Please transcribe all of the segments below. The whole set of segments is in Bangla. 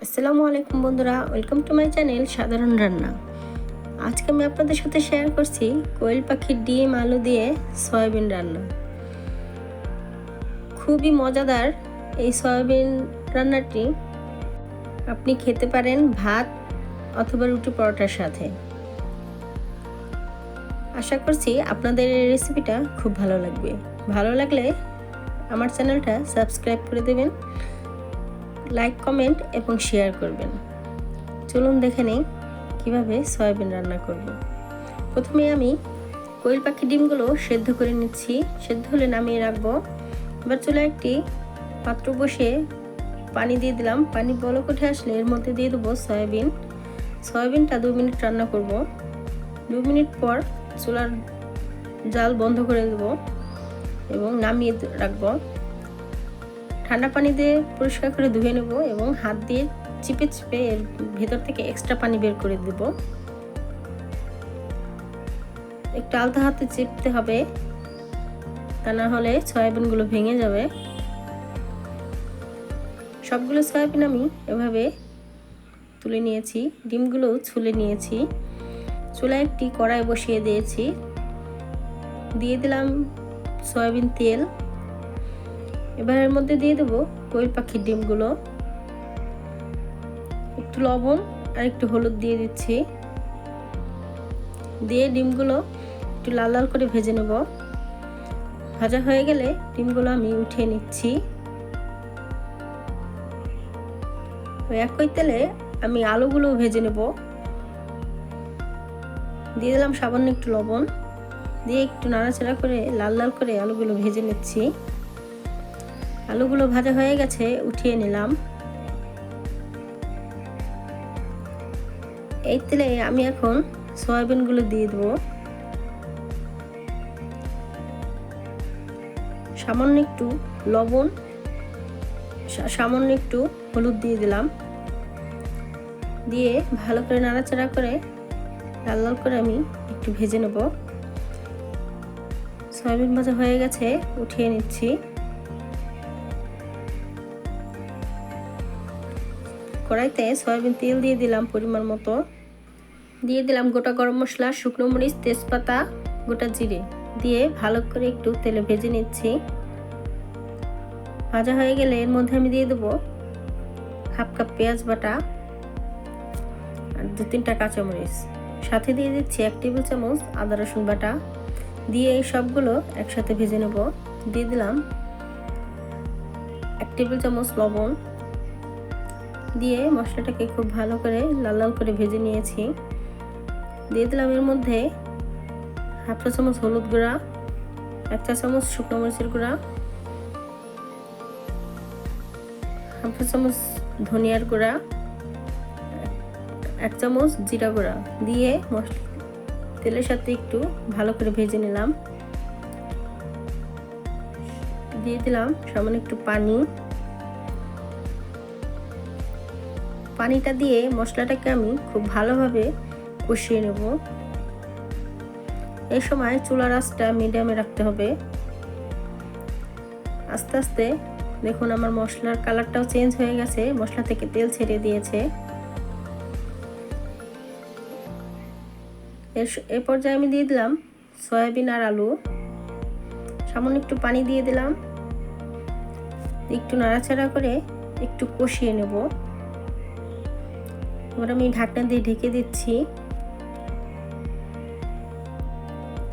আসসালামু আলাইকুম বন্ধুরা, ওয়েলকাম টু মাই চ্যানেল সাধারণ রান্না। আজকে আমি আপনাদের সাথে শেয়ার করছি কোয়েল পাখির ডিম আলু দিয়ে সয়াবিন রান্না। খুবই মজাদার এই সয়াবিন রান্নাটি আপনি খেতে পারেন ভাত অথবা রুটি পরোটার সাথে। আশা করছি আপনাদের এই রেসিপিটা খুব ভালো লাগবে। ভালো লাগলে আমার চ্যানেলটা সাবস্ক্রাইব করে দেবেন, লাইক কমেন্ট এবং শেয়ার করবেন। চলুন দেখে নেই কীভাবে সয়াবিন রান্না করব। প্রথমে আমি কোয়েল পাখি ডিমগুলো সেদ্ধ করে নিচ্ছি। সেদ্ধ হলে নামিয়ে রাখবো। এবার চুলায় একটি পাত্র বসিয়ে পানি দিয়ে দিলাম। পানি বলক উঠে আসলে এর মধ্যে দিয়ে দেবো সয়াবিনটা 2 মিনিট রান্না করব। 2 মিনিট পর চুলার জাল বন্ধ করে দেবো এবং নামিয়ে রাখবো। ঠান্ডা পানি দিয়ে পরিষ্কার করে ধুয়ে নেব এবং হাত দিয়ে চিপে চিপে এর ভেতর থেকে এক্সট্রা পানি বের করে দেব। একটু আলতো হাতে চিপতে হবে, তা না হলে সয়াবিনগুলো ভেঙে যাবে। সবগুলো সয়াবিন আমি এভাবে তুলে নিয়েছি, ডিমগুলোও ছুলে নিয়েছি। চুলায় একটি কড়াই বসিয়ে দিয়েছি, দিয়ে দিলাম সয়াবিন তেল। এবার এর মধ্যে দিয়ে দেবো কোয়েল পাখির ডিমগুলো, একটু লবণ আর একটু হলুদ দিয়ে দিচ্ছি। দিয়ে ডিমগুলো একটু লাল লাল করে ভেজে নেব। ভাজা হয়ে গেলে ডিমগুলো আমি উঠিয়ে নিচ্ছি। একই তেলে আমি আলুগুলো ভেজে নেব। দিয়ে দিলাম সামান্য একটু লবণ, দিয়ে একটু নাড়াচাড়া করে লাল লাল করে আলুগুলো ভেজে নিচ্ছি। আলুগুলো ভাজা হয়ে গেছে, উঠিয়ে নিলাম। এই তেলে আমি এখন সয়াবিনগুলো দিয়ে দেবো। সামান্য একটু লবণ, সামান্য একটু হলুদ দিয়ে দিলাম। দিয়ে ভালো করে নাড়াচাড়া করে লাল লাল করে আমি একটু ভেজে নেব। সয়াবিন ভাজা হয়ে গেছে, উঠিয়ে নিচ্ছি। কড়াইতে সয়াবিন তেল দিয়ে দিলাম পরিমাণ মতো। দিয়ে দিলাম গোটা গরম মশলা, শুকনো মরিচ, তেজপাতা, গোটা জিরে দিয়ে ভালো করে একটু তেলে ভেজে নিচ্ছি। ভাজা হয়ে গেলে এর মধ্যে আমি দিয়ে দেবো 1/2 কাপ পেঁয়াজ বাটা আর 2-3টা কাঁচামরিচ। সাথে দিয়ে দিচ্ছি 1 টেবিল চামচ আদা রসুন বাটা। দিয়ে এই সবগুলো একসাথে ভেজে নেব। দিয়ে দিলাম 1 টেবিল চামচ লবণ। দিয়ে মশলাটাকে খুব ভালো করে লাল লাল করে ভেজে নিয়েছি। দিয়ে দিলাম এর মধ্যে 1/2 চা চামচ হলুদ গুঁড়া, 1 চা চামচ শুকনো মরিচের গুঁড়া, 1/2 চা চামচ ধনিয়ার গুঁড়া, 1 চামচ জিরা গুঁড়া দিয়ে তেলের সাথে একটু ভালো করে ভেজে নিলাম। দিয়ে দিলাম সামান্য একটু পানিটা দিয়ে মশলাটাকে আমি খুব ভালোভাবে কষিয়ে নেব। এই সময় চুলার আঁচটা মিডিয়ামে রাখতে হবে। আস্তে আস্তে দেখুন আমার মশলার কালারটাও চেঞ্জ হয়ে গেছে, মশলা থেকে তেল ছেড়ে দিয়েছে। এর পর্যায়ে আমি দিয়ে দিলাম সয়াবিন আর আলু। সামান্য একটু পানি দিয়ে দিলাম, একটু নাড়াচাড়া করে একটু কষিয়ে নেব। এবার আমি ঢাকনা দিয়ে ঢেকে দিচ্ছি।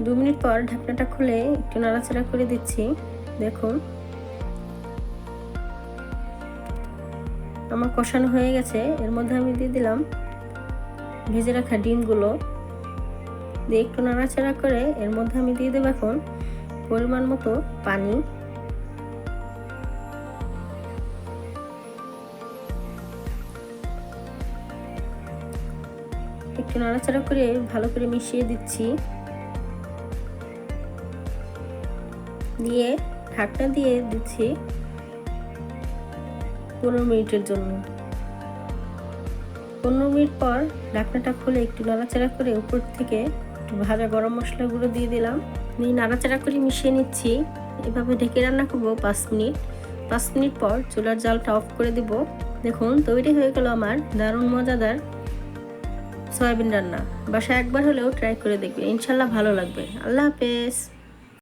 2 মিনিট পর ঢাকনাটা খুলে একটু নাড়াচাড়া করে দিচ্ছি। দেখুন আমার কষানো হয়ে গেছে। এর মধ্যে আমি দিয়ে দিলাম ভেজে রাখা ডিমগুলো। দিয়ে একটু নাড়াচাড়া করে এর মধ্যে আমি দিয়ে দেবো এখন পরিমাণ মতো পানি। একটু নাড়াচাড়া করে ভালো করে মিশিয়ে দিচ্ছি। দিয়ে ঢাকনা দিয়ে দিচ্ছি 15 মিনিটের জন্য। 15 মিনিট পর ঢাকনাটা খুলে একটু নাড়াচাড়া করে উপর থেকে একটু ভাজা গরম মশলা গুঁড়ো দিয়ে দিলাম। দিয়ে নাড়াচাড়া করে মিশিয়ে নিচ্ছি। এভাবে ঢেকে রান্না করবো 5 মিনিট। 5 মিনিট পর চুলার জালটা অফ করে দেব। দেখুন তৈরি হয়ে গেল আমার দারুণ মজাদার সয়াবিন রান্না। বাসায় একবার হলেও ট্রাই করে দেখবেন, ইনশাল্লাহ ভালো লাগবে। আল্লাহ হাফেজ।